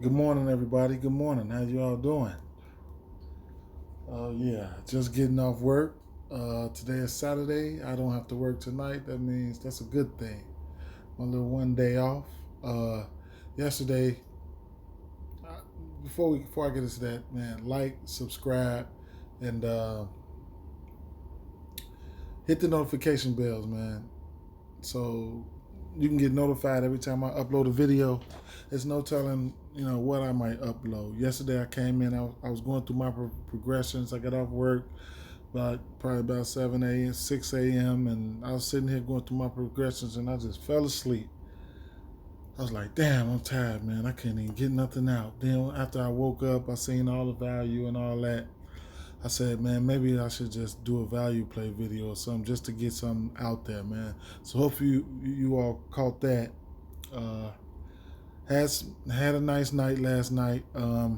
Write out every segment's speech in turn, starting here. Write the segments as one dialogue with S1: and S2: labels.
S1: Good morning, everybody. Good morning. How you all doing? Yeah, just getting off work. Today is Saturday. I don't have to work tonight. That means that's a good thing. My little one day off. Uh, Yesterday, before I get into that, man, like, subscribe, and hit the notification bells, man. So you can get notified every time I upload a video. There's no telling, what I might upload. Yesterday I came in, I was going through my progressions. I got off work probably about 7 a.m., 6 a.m., and I was sitting here going through my progressions, and I just fell asleep. I was like, damn, I'm tired, man. I can't even get nothing out. Then after I woke up, I seen all the value and all that. I said, man, maybe I should just do a value play video or something just to get something out there, man. So hopefully you all caught that. Uh, had a nice night last night. Uh,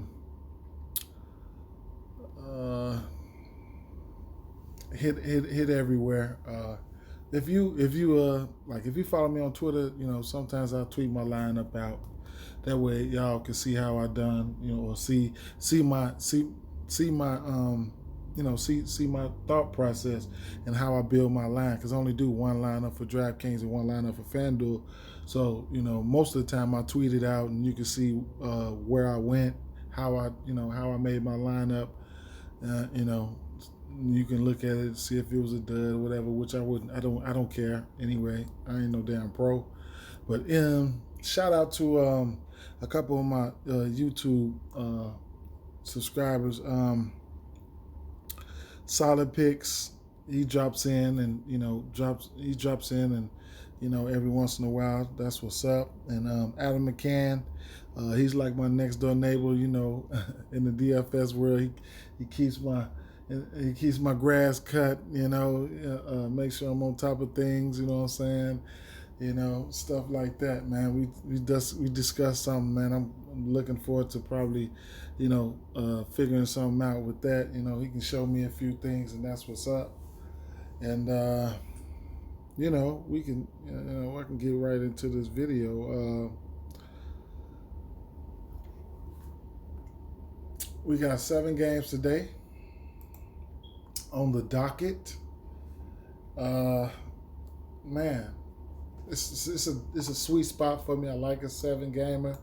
S1: hit everywhere. If you follow me on Twitter, sometimes I tweet my lineup out. That way y'all can see how I done, or see my see my thought process and how I build my line. Because I only do one lineup for Draftkings and one lineup for Fanduel. So most of the time I tweet it out, and you can see where I went, how I made my lineup. You can look at it, see if it was a dud or whatever, which I wouldn't. I don't care anyway. I ain't no damn pro. But shout out to a couple of my YouTube subscribers. Solid Picks. He drops in and every once in a while. That's what's up. And Adam McCann, he's like my next door neighbor. In the DFS world, he keeps my grass cut. Make sure I'm on top of things. You know what I'm saying? Stuff like that, man. We discussed something, man. I'm looking forward to probably, figuring something out with that. He can show me a few things, and that's what's up. And we can, I can get right into this video. We got 7 games today on the docket. Man, it's a sweet spot for me. I like a 7-gamer.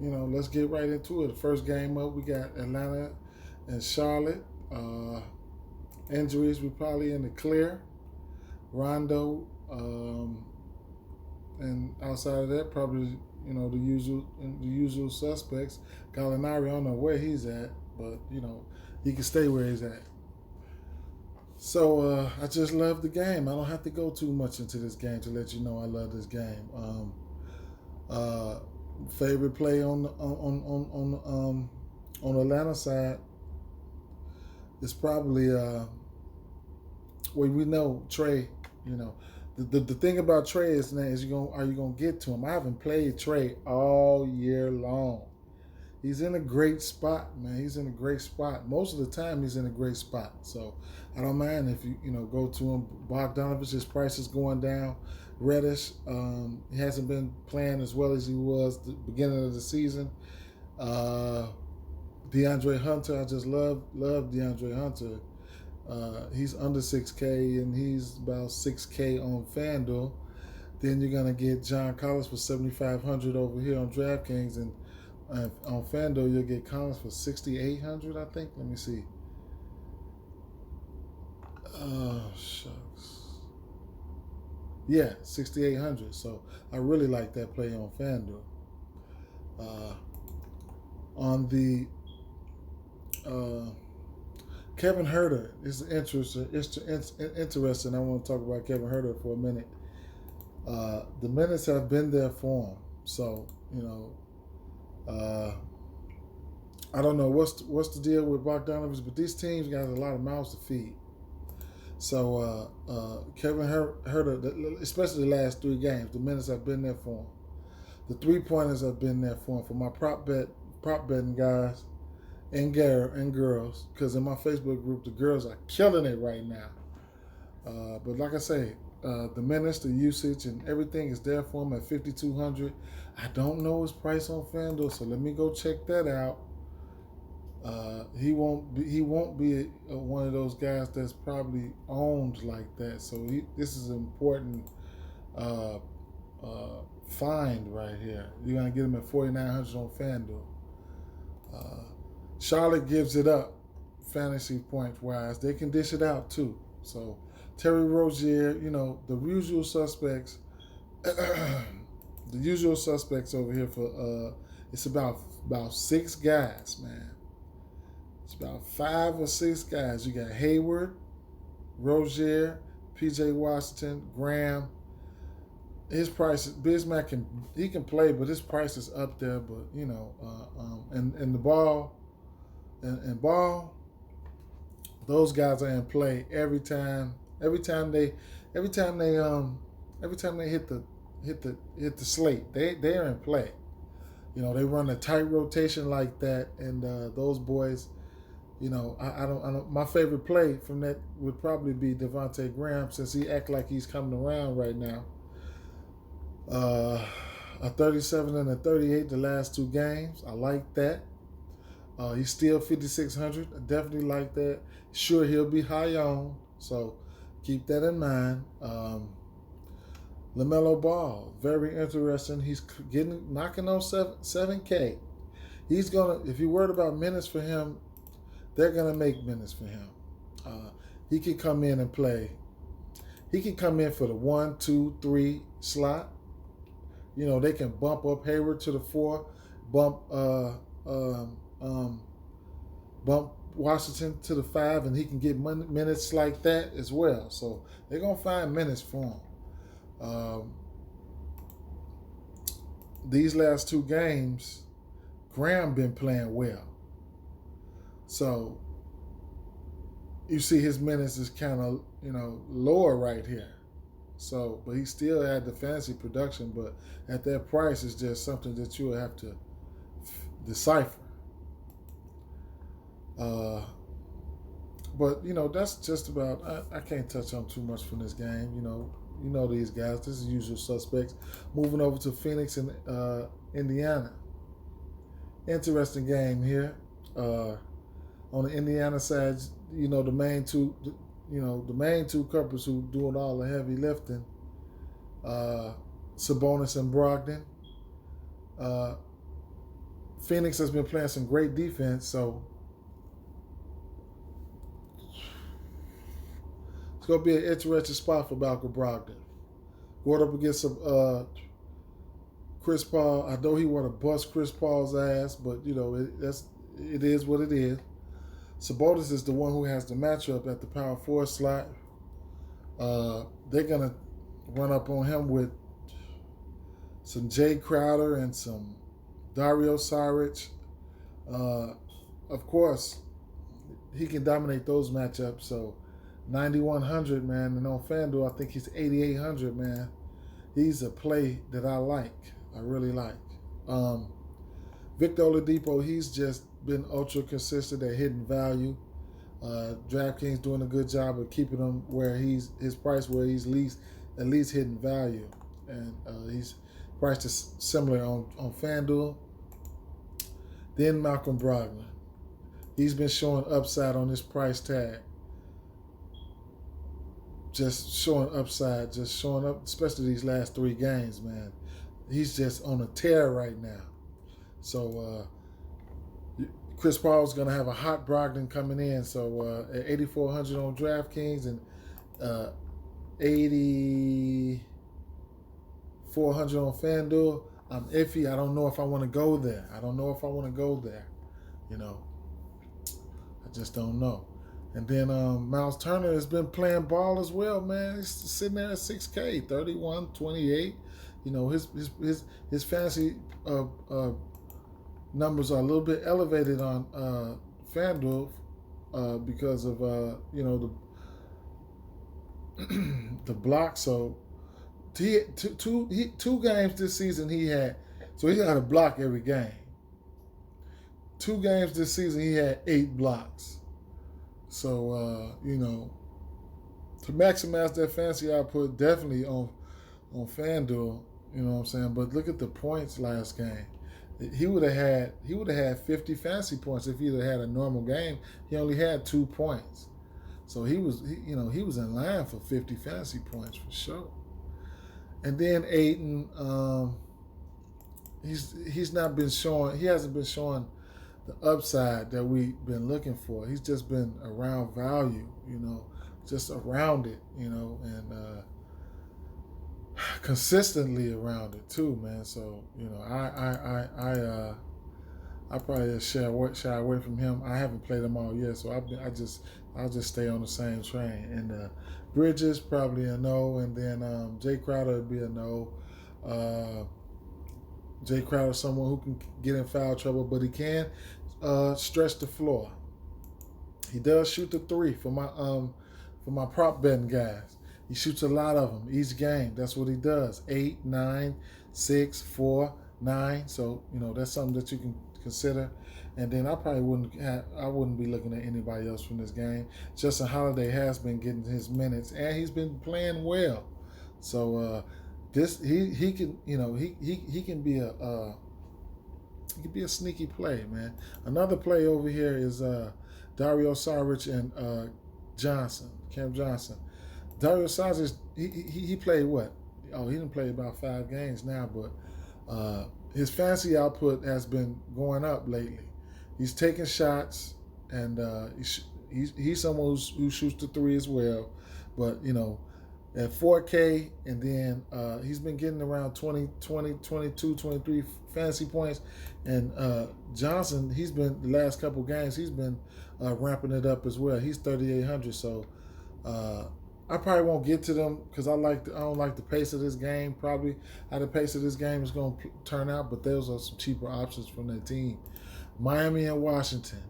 S1: Let's get right into it. The first game up, we got Atlanta and Charlotte. Injuries, we probably in the clear. Rondo, and outside of that, probably the usual suspects. Gallinari, I don't know where he's at, but he can stay where he's at. So I just love the game. I don't have to go too much into this game to let you know I love this game. Favorite play on Atlanta side is probably we know Trey. The thing about Trey is now are you gonna get to him? I haven't played Trey all year long. He's in a great spot, man. He's in a great spot. Most of the time, he's in a great spot. So I don't mind if you go to him. Bogdanovich, his price is going down. Reddish, he hasn't been playing as well as he was the beginning of the season. DeAndre Hunter, I just love DeAndre Hunter. He's under 6K and he's about 6K on FanDuel. Then you're gonna get John Collins for 7,500 over here on DraftKings, and on FanDuel you'll get Collins for 6,800, I think. Let me see. Oh shucks. Yeah, 6,800. So I really like that play on FanDuel. On the Kevin Huerter is interesting. I want to talk about Kevin Huerter for a minute. The minutes have been there for him, so I don't know what's the deal with Bogdanovich, but these teams got a lot of mouths to feed. So Kevin Huerter, especially the last 3 games, the minutes have been there for him. The 3-pointers have been there for him. For my prop betting guys and girls, because in my Facebook group the girls are killing it right now. But like I say, the minutes, the usage, and everything is there for him at 5,200. I don't know his price on FanDuel, so let me go check that out. He won't be one of those guys that's probably owned like that. So this is an important find right here. You're gonna get him at 4,900 on FanDuel. Charlotte gives it up fantasy point wise. They can dish it out too. So Terry Rozier, the usual suspects. The usual suspects over here for it's about 6 guys, man. It's about 5 or 6 guys. You got Hayward, Rozier, PJ Washington, Graham. His price, Bismack can play, but his price is up there. But and the ball, and ball, those guys are in play every time. Every time they hit the slate, they are in play. They run a tight rotation like that, and those boys. I don't. My favorite play from that would probably be Devontae Graham, since he act like he's coming around right now. A 37 and a 38 the last 2 games. I like that. He's still 5,600. I definitely like that. Sure, he'll be high on, so keep that in mind. LaMelo Ball, very interesting. He's knocking on 7K. He's gonna. If you're worried about minutes for him, they're gonna make minutes for him. He can come in and play. He can come in for the 1, 2, 3 slot. They can bump up Hayward to the 4, bump Washington to the 5, and he can get minutes like that as well. So they're gonna find minutes for him. These last 2 games, Graham been playing well. So you see his minutes is kind of, lower right here. So, but he still had the fantasy production, but at that price is just something that you will have to decipher. But, that's just about, I can't touch on too much from this game. These guys, this is usual suspects. Moving over to Phoenix and Indiana. Interesting game here. On the Indiana side, the main two couples who doing all the heavy lifting, Sabonis and Brogdon. Phoenix has been playing some great defense, so it's gonna be an interesting spot for Malcolm Brogdon. Going up against some Chris Paul. I know he want to bust Chris Paul's ass, but it is what it is. Sabonis is the one who has the matchup at the power 4 slot. They're going to run up on him with some Jay Crowder and some Dario Saric. Of course, he can dominate those matchups. So 9,100, man. And on FanDuel, I think he's 8,800, man. He's a play that I like. I really like. Victor Oladipo, he's just been ultra consistent at hitting value. Draftkings doing a good job of keeping him where his price where he's at least hitting value, and he's priced similar on FanDuel. Then Malcolm Brogdon, he's been showing upside on this price tag. Just showing upside, just showing up, especially these last 3 games, man. He's just on a tear right now. So Chris Paul's going to have a hot Brogdon coming in. So at 8,400 on DraftKings and 8,400 on FanDuel, I'm iffy. I don't know if I want to go there. I just don't know. And then Miles Turner has been playing ball as well, man. He's sitting there at 6K, 31, 28. His fantasy numbers are a little bit elevated on FanDuel because of the block. So two games this season he had a block every game. 2 games this season he had 8 blocks. So to maximize that fancy output, definitely on Fanduel. You know what I'm saying? But look at the points last game. He would have had 50 fancy points if he'd have had a normal game. He only had 2 points, so he was in line for 50 fancy points for sure. And then Aiden, he's not been showing. He hasn't been showing the upside that we've been looking for. He's just been around value, just around it, and consistently around it too, man. So I probably shy away from him. I haven't played him all yet, so I'll just stay on the same train. And Bridges probably a no, and then Jay Crowder would be a no. Jay Crowder is someone who can get in foul trouble, but he can stretch the floor. He does shoot the three for my prop betting guys. He shoots a lot of them each game. That's what he does. 8, 9, 6, 4, 9. So that's something that you can consider. And then I probably wouldn't be looking at anybody else from this game. Justin Holiday has been getting his minutes, and he's been playing well. So he can be a sneaky play, man. Another play over here is Dario Saric and Cam Johnson. Dario Saric, he played what? Oh, he didn't play about 5 games now, but his fantasy output has been going up lately. He's taking shots, and he's someone who shoots the three as well. But at 4K, and then he's been getting around 20, 22, 23 fantasy points. And Johnson, he's been the last couple games, he's been ramping it up as well. He's 3,800, so I probably won't get to them because I don't like the pace of this game. Probably how the pace of this game is going to turn out, but those are some cheaper options from that team. Miami and Washington.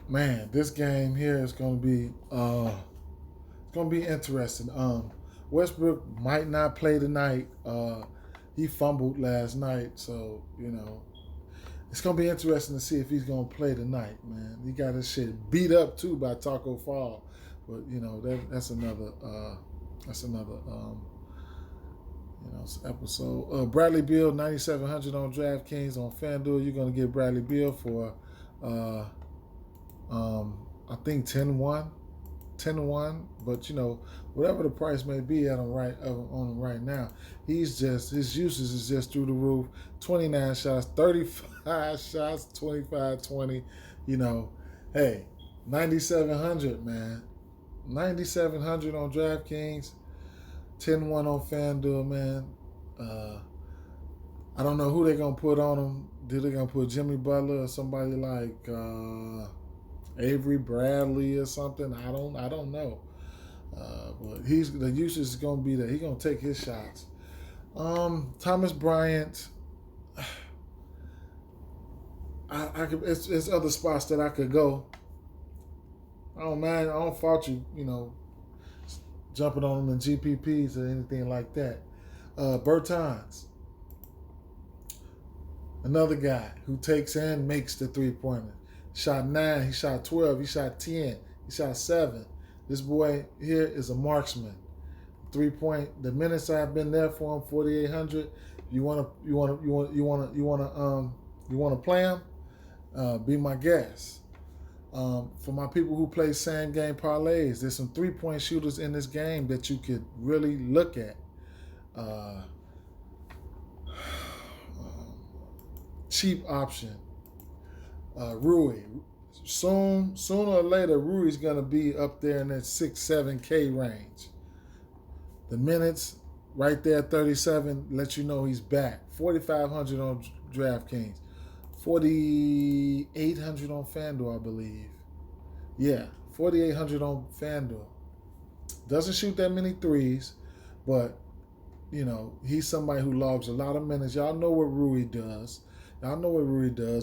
S1: Man, this game here is going to be interesting. Westbrook might not play tonight. He fumbled last night, so it's going to be interesting to see if he's going to play tonight, man. He got his shit beat up too by Taco Fall, but that's another episode. Bradley Beal 9,700 on DraftKings. On Fanduel, you're going to get Bradley Beal for I think 10-1, but whatever the price may be on him right now, his usage is just through the roof. 29 shots, 35 shots, 25-20. Hey, 9,700, man. 9,700 on DraftKings, 10-1 on FanDuel, man. I don't know who they're gonna put on him. They're gonna put Jimmy Butler or somebody like Avery Bradley or something. I don't know. But the usage is gonna be there. He's gonna take his shots. Thomas Bryant. It's other spots that I could go. Oh man, I don't fault you. Jumping on them in GPPs or anything like that. Bertans. Another guy who takes and makes the 3-pointer. Shot 9, he shot 12, he shot 10, he shot 7. This boy here is a marksman. 3-point. The minutes I've been there for him, 4,800. You wanna play him? Be my guest. For my people who play same game parlays, there's some 3-point shooters in this game that you could really look at. Cheap option. Rui. Sooner or later, Rui's going to be up there in that 6-7K range. The minutes right there, 37, let you know he's back. 4,500 on DraftKings. 4,800 on FanDuel, I believe. Yeah, 4,800 on FanDuel. Doesn't shoot that many threes, but, he's somebody who logs a lot of minutes. Y'all know what Rui does.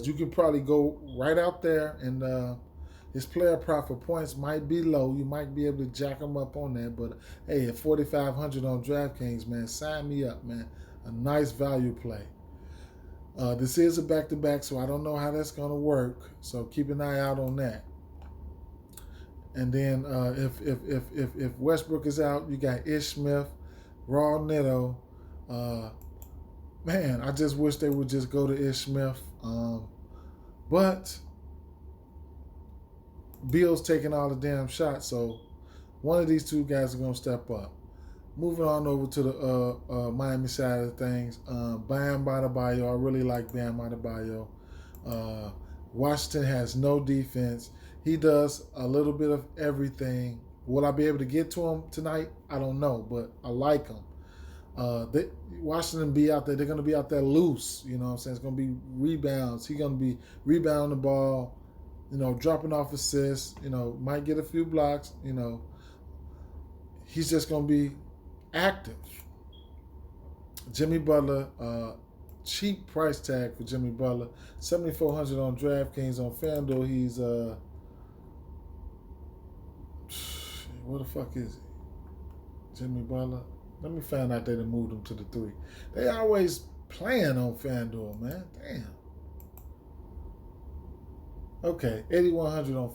S1: You could probably go right out there, and his player prop for points might be low. You might be able to jack him up on that. But, hey, at 4,500 on DraftKings, man, sign me up, man. A nice value play. This is a back-to-back, so I don't know how that's going to work. So keep an eye out on that. And then if Westbrook is out, you got Ish Smith, Raw Neto. Man, I just wish they would just go to Ish Smith. But Bill's taking all the damn shots, so one of these two guys are going to step up. Moving on over to the Miami side of things, Bam Adebayo. I really like Bam Adebayo. Washington has no defense. He does a little bit of everything. Will I be able to get to him tonight? I don't know, but I like him. Washington be out there. They're going to be out there loose. You know what I'm saying? It's going to be rebounds. He's going to be rebounding the ball, dropping off assists, might get a few blocks, He's just going to be active. Jimmy Butler, cheap price tag for Jimmy Butler, $7,400 on DraftKings. On Fanduel, he's what the fuck is he? Jimmy Butler. Let me find out they done moved him to the 3. They always playing on Fanduel, man. Damn. Okay, $8,100 on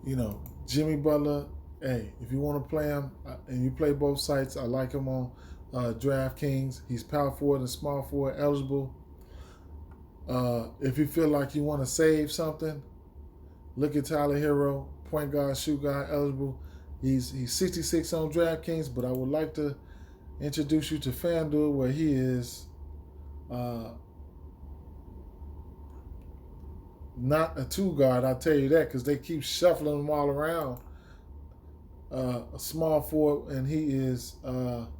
S1: Fanduel. Jimmy Butler. Hey, if you want to play him and you play both sites, I like him on DraftKings. He's power forward and small forward eligible. If you feel like you want to save something, look at Tyler Hero, point guard, shoot guard eligible. He's 66 on DraftKings, but I would like to introduce you to FanDuel, where he is not a 2 guard. I'll tell you that, because they keep shuffling them all around. A small forward, and he is what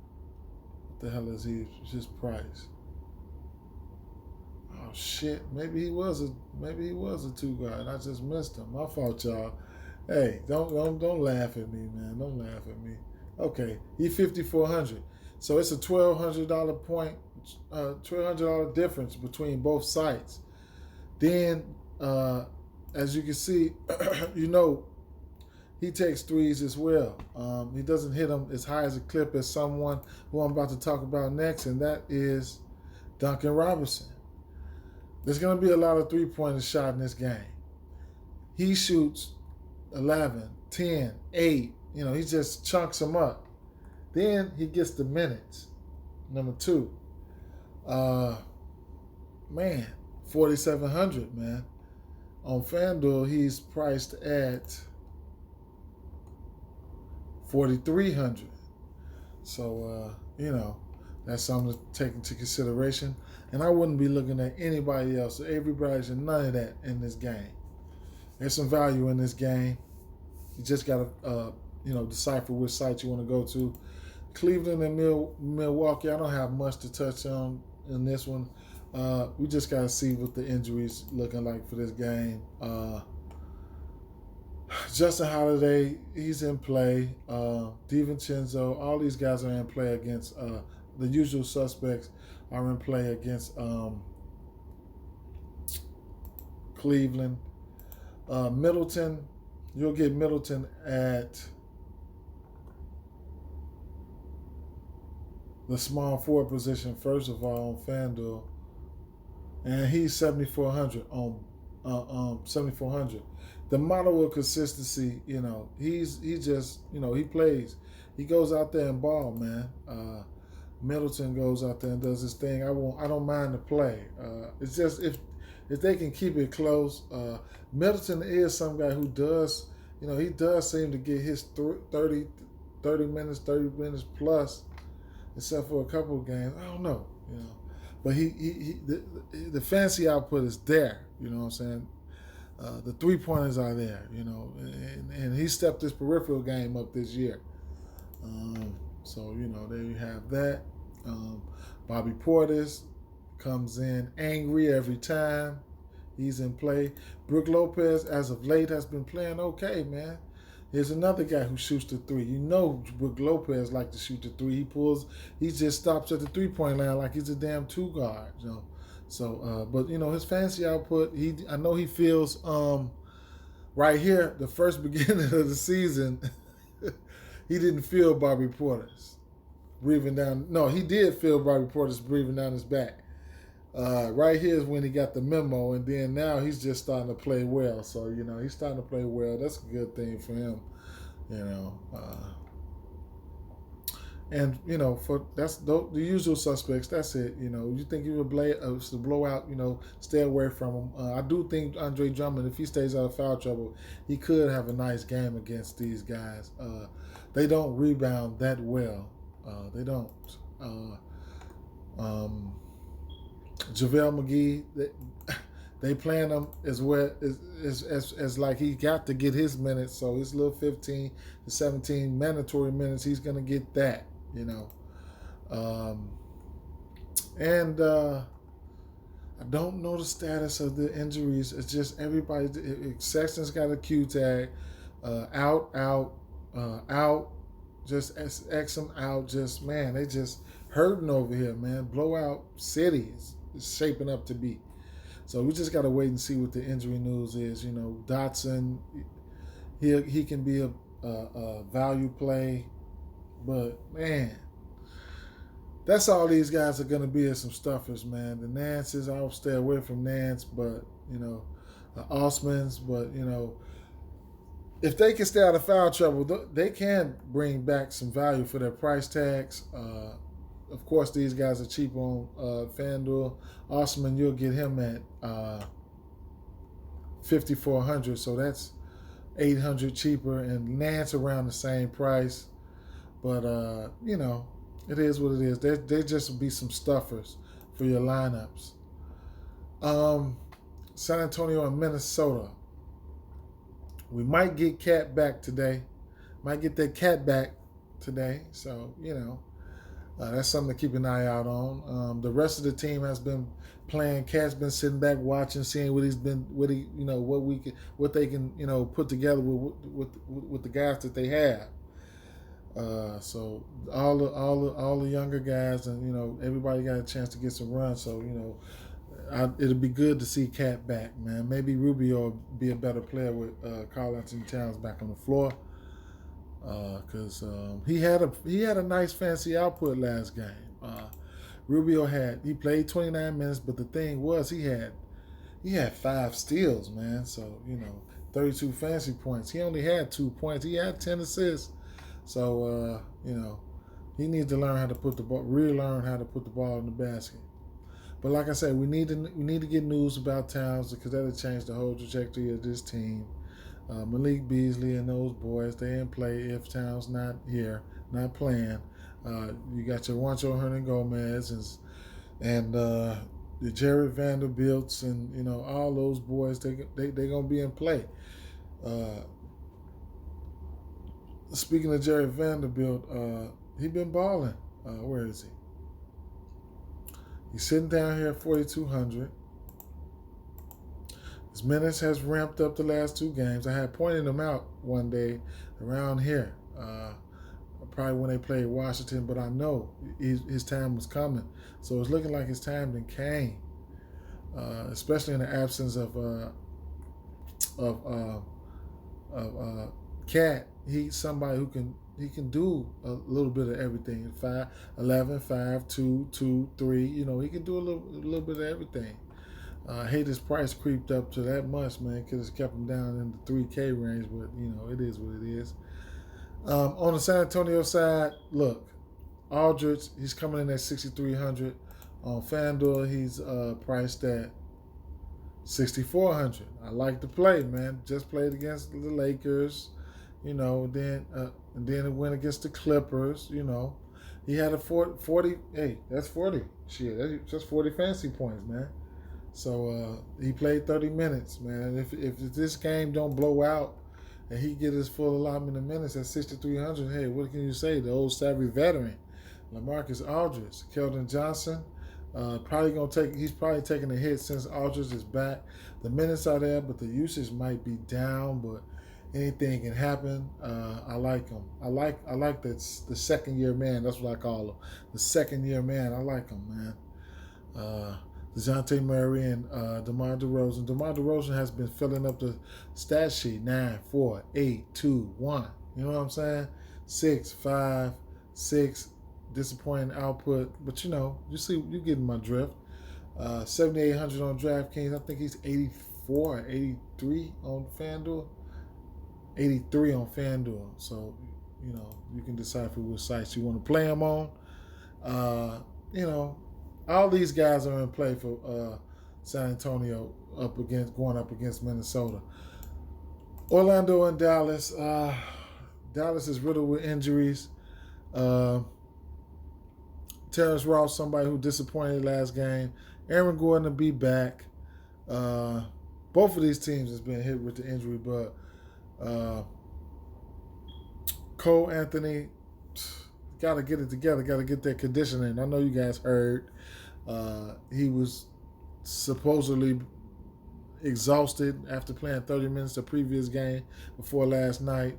S1: the hell is he? His price? Oh shit! Maybe he was a 2 guard. I just missed him. My fault, y'all. Hey, don't laugh at me, man. Don't laugh at me. Okay, he's $5,400. So it's a $1,200 point, $1,200 difference between both sites. Then, as you can see, he takes threes as well. He doesn't hit them as high as a clip as someone who I'm about to talk about next, and that is Duncan Robinson. There's going to be a lot of three-pointers shot in this game. He shoots 11, 10, 8. He just chunks them up. Then he gets the minutes. Number 2. Man, $4,700, man. On FanDuel, he's priced at $4,300. So, that's something to take into consideration. And I wouldn't be looking at anybody else. Everybody's in none of that in this game. There's some value in this game. You just got to, decipher which site you want to go to. Cleveland and Milwaukee, I don't have much to touch on in this one. We just got to see what the injuries looking like for this game. Justin Holiday, he's in play. DiVincenzo, all these guys are in play against the usual suspects are in play against Cleveland. Middleton, you'll get Middleton at the small forward position, first of all, on FanDuel. And he's $7,400 on $7,400. The model of consistency, he just, he plays. He goes out there and ball, man. Middleton goes out there and does his thing. I don't mind the play. It's just if they can keep it close. Middleton is some guy who does, he does seem to get his 30 minutes plus, except for a couple of games. I don't know, But the fancy output is there, you know what I'm saying? The 3-pointers are there, and he stepped his peripheral game up this year. So, there you have that. Bobby Portis comes in angry every time he's in play. Brook Lopez, as of late, has been playing okay, man. Here's another guy who shoots the 3. Brook Lopez likes to shoot the 3. He just stops at the 3-point line like he's a damn 2 guard, So, but his fantasy output, I know he feels right here, the first beginning of the season, he didn't feel Bobby Portis breathing down. No, he did feel Bobby Portis breathing down his back. Right here is when he got the memo, and then now he's just starting to play well. So he's starting to play well. That's a good thing for him. You know, and for that's the usual suspects. That's it. You think he would blow out? Stay away from him. I do think Andre Drummond, if he stays out of foul trouble, he could have a nice game against these guys. They don't rebound that well. They don't. JaVale McGee, they playing him as well as like he got to get his minutes. So his little 15 to 17 mandatory minutes, he's gonna get that. And I don't know the status of the injuries. It's just everybody. Sexton's got a Q tag, out. Just X them out. Just man, they just hurting over here, man. Blowout city is shaping up to be. So we just got to wait and see what the injury news is. Dotson, he can be a value play, but man, that's all these guys are going to be is some stuffers, man. The Nances, I'll stay away from Nance, but Osmonds, but if they can stay out of foul trouble, they can bring back some value for their price tags. Of course, these guys are cheap on Fanduel. Osman, you'll get him at $5,400, so that's $800 cheaper, and Nance around the same price. But it is what it is. They just be some stuffers for your lineups. San Antonio and Minnesota. We might get Cat back today. Might get that Cat back today. So that's something to keep an eye out on. The rest of the team has been playing. Cat's been sitting back watching, seeing what they can put together with the guys that they have. So all the younger guys and everybody got a chance to get some runs. So it'll be good to see Cat back, man. Maybe Rubio will be a better player with Karl Anthony Towns back on the floor. Because he had a nice fancy output last game. Rubio he played 29 minutes, but the thing was he had 5 steals, man. So 32 fancy points. He only had 2 points. He had 10 assists. So he needs to relearn how to put the ball in the basket. But like I said, we need to get news about Towns because that'll change the whole trajectory of this team. Malik Beasley and those boys, they in play if Towns not here, not playing. You got your Juancho Hernangomez and the Jared Vanderbilts and all those boys. They gonna be in play. Speaking of Jared Vanderbilt, he been balling. Where is he? He's sitting down here at 4,200. His minutes has ramped up the last 2 games. I had pointed him out one day around here, probably when they played Washington, but I know his time was coming. So it's looking like his time then came, especially in the absence of Cat. He's somebody who can do a little bit of everything. 5, 11, 5, 2, 2, 3. He can do a little bit of everything. I hate his price creeped up to that much, man, because it's kept him down in the 3K range, but, it is what it is. On the San Antonio side, look, Aldridge, he's coming in at 6,300. On FanDuel, he's priced at 6,400. I like to play, man. Just played against the Lakers, then it went against the Clippers, He had a 40, hey, that's 40. Shit, that's just 40 fancy points, man. So he played 30 minutes, man. If this game don't blow out and he get his full allotment of minutes at 6,300, hey, what can you say? The old savvy veteran, LaMarcus Aldridge, Keldon Johnson, he's probably taking a hit since Aldridge is back. The minutes are there, but the usage might be down, but anything can happen. I like him. I like the second year man. That's what I call him. The second year man. I like him, man. DeJounte Murray and DeMar DeRozan. DeMar DeRozan has been filling up the stat sheet 9, 4, 8, 2, 1. You know what I'm saying? 6, 5, 6. Disappointing output, but you see, you getting my drift. 7,800 on DraftKings. I think he's 84 or 83 on Fanduel. 83 on Fanduel. So, you can decipher which sites you want to play him on. All these guys are in play for San Antonio going up against Minnesota. Orlando and Dallas. Dallas is riddled with injuries. Terrence Ross, somebody who disappointed last game. Aaron Gordon to be back. Both of these teams has been hit with the injury, but Cole Anthony got to get it together. Got to get that conditioning. I know you guys heard he was supposedly exhausted after playing 30 minutes the previous game before last night.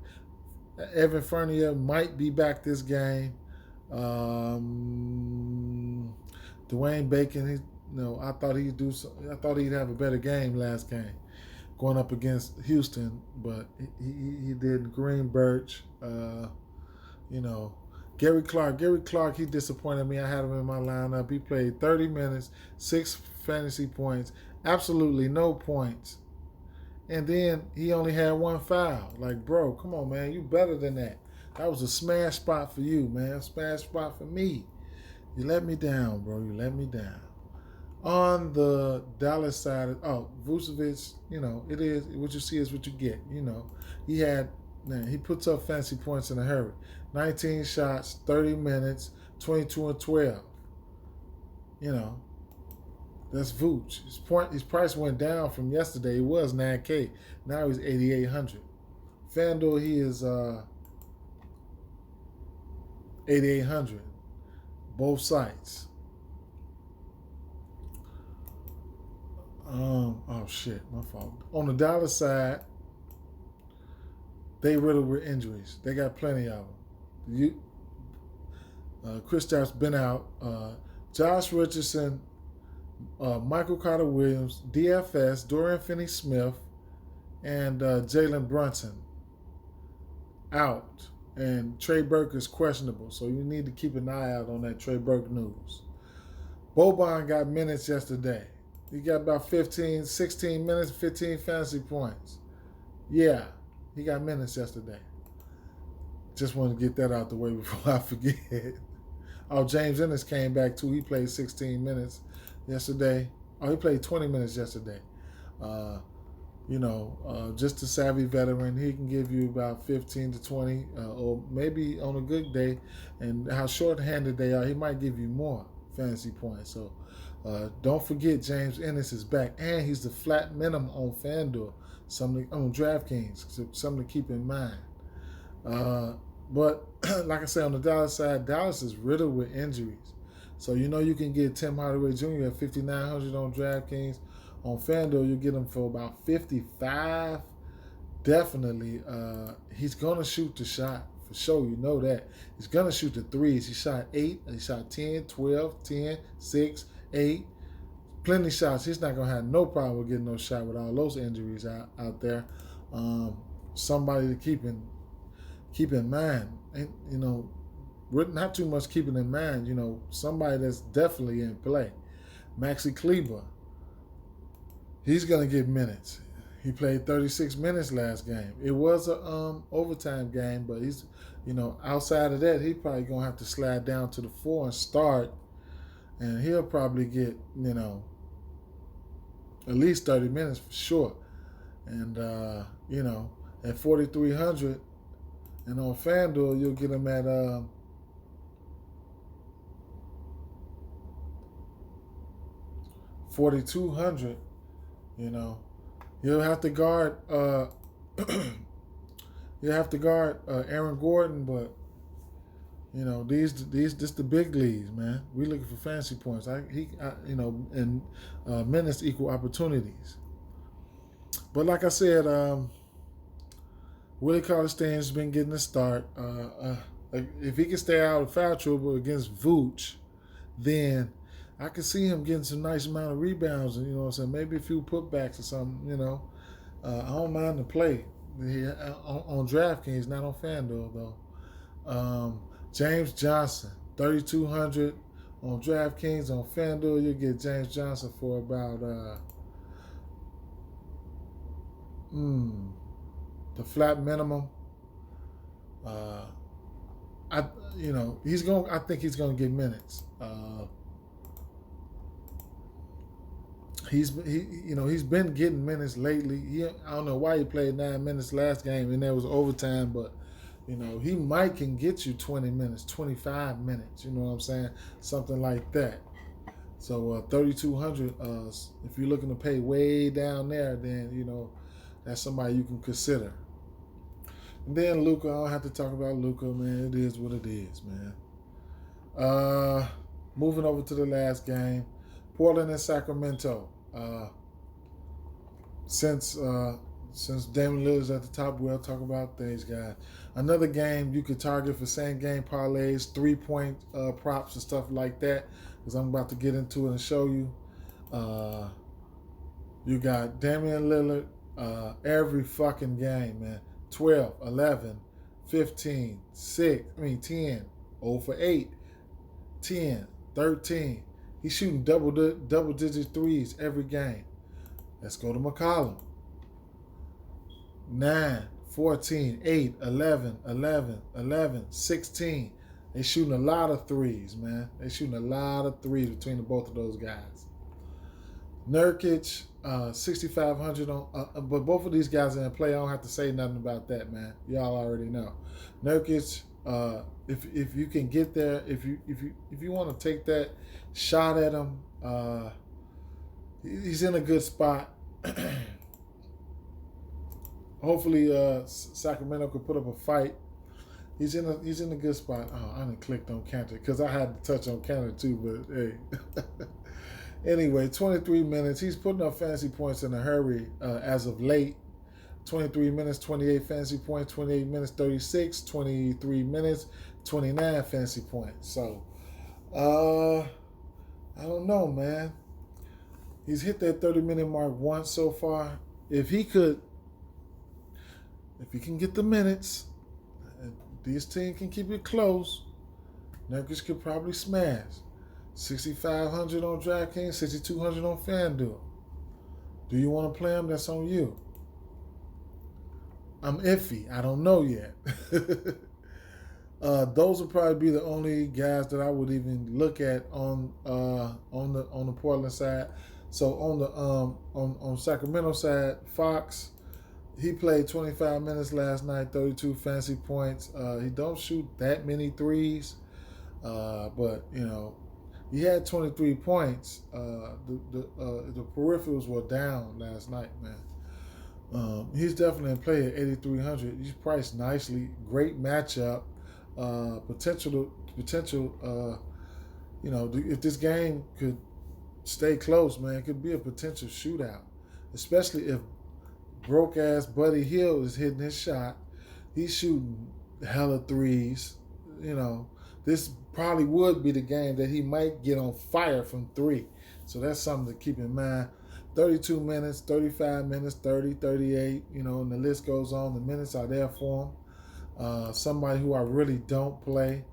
S1: Evan Fournier might be back this game. Dwayne Bacon, I thought he'd have a better game last game, going up against Houston, but he didn't. Green Birch, Gary Clark, he disappointed me. I had him in my lineup. He played 30 minutes, 6 fantasy points, absolutely no points. And then he only had 1 foul. Like, bro, come on, man. You better than that. That was a smash spot for you, man. Smash spot for me. You let me down, bro. You let me down. On the Dallas side, Vucevic, it is what you see is what you get. He puts up fancy points in a hurry. 19 shots, 30 minutes, 22 and 12. That's Vooch. His price went down from yesterday. It was 9K. Now he's 8,800. FanDuel, he is 8,800. Both sites. Oh shit, my fault. On the Dallas side, they riddled with injuries. They got plenty of them. Kristaps been out. Josh Richardson, Michael Carter Williams, DFS, Dorian Finney-Smith, and Jalen Brunson out. And Trey Burke is questionable, so you need to keep an eye out on that Trey Burke news. Boban got minutes yesterday. He got about 16 minutes, 15 fantasy points. Yeah, he got minutes yesterday. Just want to get that out the way before I forget. James Ennis came back too. He played 16 minutes yesterday. He played 20 minutes yesterday. Just a savvy veteran. He can give you about 15 to 20, or maybe on a good day, and how short-handed they are, he might give you more fantasy points. So don't forget James Ennis is back, and he's the flat minimum on FanDuel, on DraftKings, something to keep in mind. But like I said, on the Dallas side, Dallas is riddled with injuries. So you can get Tim Hardaway Jr. at 5,900 on DraftKings. On FanDuel, you get him for about 55. Definitely, he's gonna shoot the shot for sure. You know that he's gonna shoot the threes. He shot 8. He shot 10, 12, 10, 6, 8. Plenty shots. He's not gonna have no problem with getting no shot with all those injuries out there. Somebody to keep in mind. And not too much keeping in mind. Somebody that's definitely in play. Maxi Kleber. He's going to get minutes. He played 36 minutes last game. It was a overtime game, but he's, outside of that, he probably going to have to slide down to the 4 and start, and he'll probably get, at least 30 minutes for sure. And, at 4,300, and on FanDuel, you'll get him at 4,200. You'll have to guard Aaron Gordon, but this the big leagues, man. We looking for fantasy points. And minutes equal opportunities. But like I said, Willie Cauley-Stein's been getting a start. If he can stay out of foul trouble against Vooch, then I can see him getting some nice amount of rebounds, and maybe a few putbacks or something. I don't mind the play on DraftKings, not on FanDuel though. James Johnson, 3,200 On DraftKings, on Fanduel, you get James Johnson for about the flat minimum. I think he's gonna get minutes. He's been getting minutes lately. I don't know why he played 9 minutes last game and there was overtime, but he might can get you 20 minutes, 25 minutes. You know what I'm saying? Something like that. So 3,200. If you're looking to pay way down there, then that's somebody you can consider. And then Luka, I don't have to talk about Luka, man. It is what it is, man. Moving over to the last game, Portland and Sacramento. Since Damian Lillard's at the top, we'll talk about these guys. Another game you could target for same game parlays, 3-point props and stuff like that, because I'm about to get into it and show you. You got Damian Lillard every fucking game, man. 12, 11, 15, 10, 0 for 8, 10, 13. He's shooting double-digit threes every game. Let's go to McCollum. 9, 14, 8, 11, 11, 11, 16. They shooting a lot of threes, man. They shooting a lot of threes between the both of those guys. Nurkic, 6,500 on, but both of these guys are in play. I don't have to say nothing about that, man. Y'all already know. Nurkic, if you can get there, if you want to take that shot at him, he's in a good spot. Hopefully, Sacramento could put up a fight. He's in a good spot. Oh, I didn't click on Cantor because I had to touch on Cantor too, but hey. Anyway, 23 minutes. He's putting up fantasy points in a hurry as of late. 23 minutes, 28 fantasy points, 28 minutes, 36, 23 minutes, 29 fantasy points. So, I don't know, man. He's hit that 30-minute mark once so far. If he can get the minutes, this team can keep it close, Nurkic could probably smash. 6,500 on DraftKings, 6,200 on Fanduel. Do you want to play him? That's on you. I'm iffy. I don't know yet. Those would probably be the only guys that I would even look at on the Portland side. So on the on Sacramento side, Fox, he played 25 minutes last night, 32 fantasy points. He don't shoot that many threes, but he had 23 points. The peripherals were down last night, man. He's definitely in play at 8,300. He's priced nicely. Great matchup. Potential. If this game could stay close, man, it could be a potential shootout. Especially if broke ass Buddy Hield is hitting his shot. He's shooting hella threes. This probably would be the game that he might get on fire from 3. So that's something to keep in mind. 32 minutes, 35 minutes, 30, 38, and the list goes on. The minutes are there for him. Somebody who I really don't play.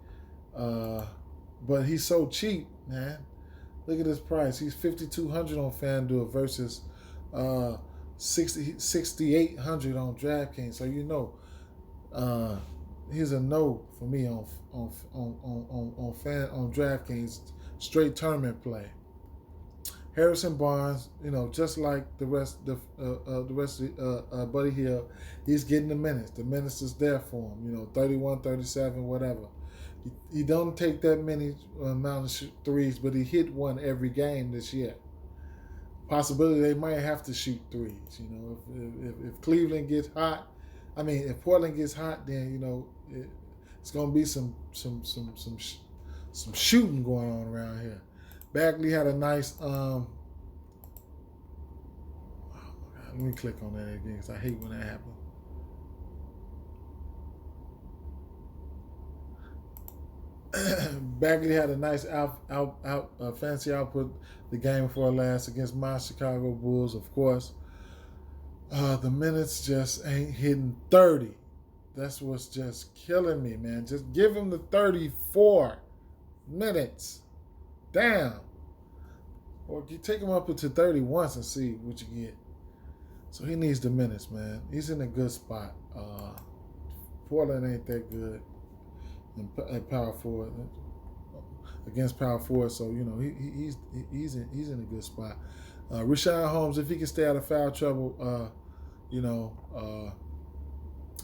S1: But he's so cheap, man. Look at his price. He's 5,200 on FanDuel versus 6,800 on DraftKings. So here's a no for me on DraftKings, straight tournament play. Harrison Barnes, just like the rest of Buddy Hield, he's getting the minutes. The minutes is there for him. 31, 37, whatever. He don't take that many amount of threes, but he hit one every game this year. Possibility they might have to shoot threes. If Cleveland gets hot, if Portland gets hot, then it's gonna be some shooting going on around here. Bagley had a nice. Oh my God, let me click on that again because I hate when that happens. Bagley had a nice fancy output the game before last against my Chicago Bulls, of course. The minutes just ain't hitting 30. That's what's just killing me, man. Just give him the 34 minutes. Damn. Or you take him up into 30 once and see what you get. So he needs the minutes, man. He's in a good spot. Portland ain't that good at power forward against power forward, so you know he's in a good spot. Rashawn Holmes, if he can stay out of foul trouble,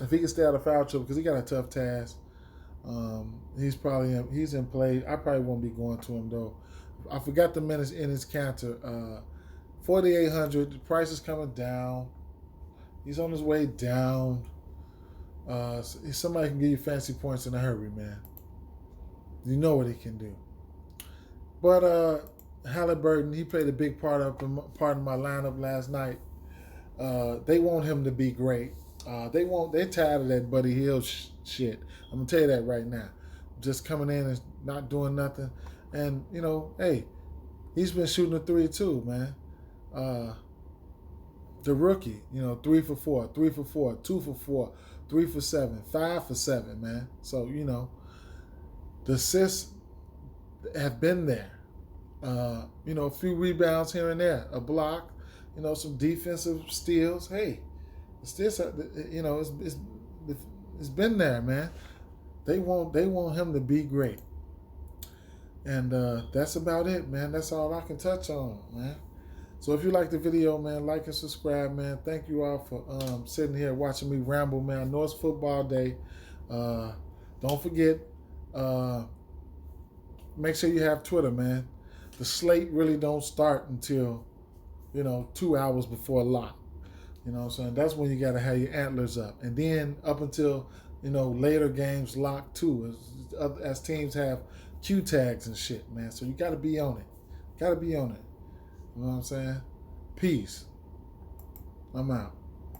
S1: if he can stay out of foul trouble because he got a tough task. He's in play. I probably won't be going to him though. I forgot the minutes in his counter. 4,800. The price is coming down. He's on his way down. Somebody can give you fancy points in a hurry, man. You know what he can do. But Halliburton, he played a big part of my lineup last night. They want him to be great. They're tired of that Buddy Hield shit. I'm gonna tell you that right now. Just coming in and not doing nothing. And you know, hey, he's been shooting a 3 too, man. The rookie, you know, 3 for 4, 3 for 4, 2 for 4, 3 for 7, 5 for 7, man. So you know, the assists have been there. You know, a few rebounds here and there, a block, you know, some defensive steals. Hey, it's this, you know, it's been there, man. They want him to be great, and that's about it, man. That's all I can touch on, man. So if you like the video, man, like and subscribe, man. Thank you all for sitting here watching me ramble, man. I know it's football day. Don't forget, make sure you have Twitter, man. The slate really don't start until, you know, 2 hours before lock. You know what I'm saying? That's when you got to have your antlers up. And then up until, you know, later games lock too, as teams have Q tags and shit, man. So you got to be on it. Got to be on it. You know what I'm saying? Peace. I'm out.